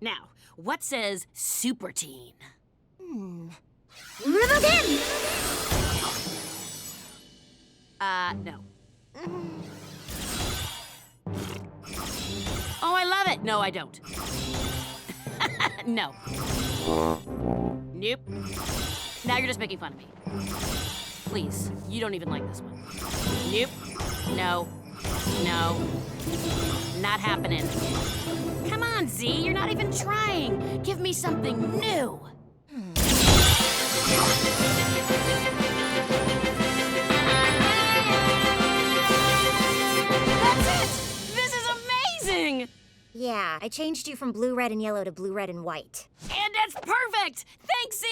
Now, what says super teen? Rebranding! No. Oh, I love it. No, I don't. No. Nope. Now you're just making fun of me. Please, you don't even like this one. Nope. No. No. Not happening. Come on, Z, you're not even trying. Give me something new. That's it! This is amazing! Yeah, I changed you from blue, red, and yellow to blue, red, and white. And it's perfect! Thanks, Z!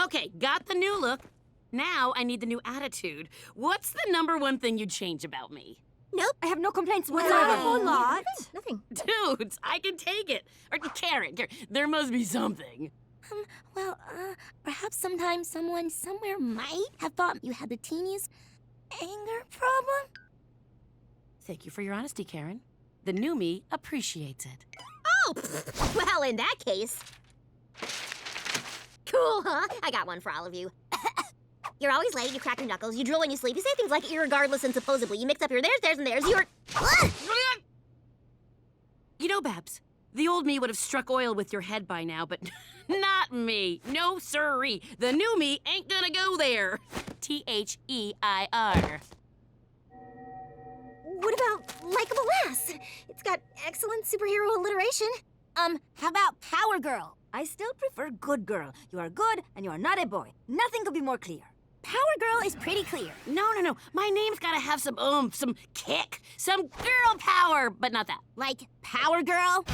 Okay, got the new look. Now I need the new attitude. What's the #1 thing you'd change about me? Nope, I have no complaints Not whatsoever. a whole lot. Nothing. Dudes, I can take it. Or Karen, there must be something. Well, perhaps sometimes someone somewhere might have thought you had the teeniest anger problem. Thank you for your honesty, Karen. The new me appreciates it. Oh, well, in that case. Cool, huh? I got one for all of you. You're always late, you crack your knuckles, you drool when you sleep, you say things like irregardless and supposedly, you mix up your theirs, and theirs, you're... You know, Babs, the old me would have struck oil with your head by now, but not me. No siree. The new me ain't gonna go there. T-H-E-I-R. What about Likeable Lass? It's got excellent superhero alliteration. How about Power Girl? I still prefer Good Girl. You are good and you are not a boy. Nothing could be more clear. Power Girl is pretty clear. No. My name's gotta have some kick, some girl power, but not that. Like Power Girl?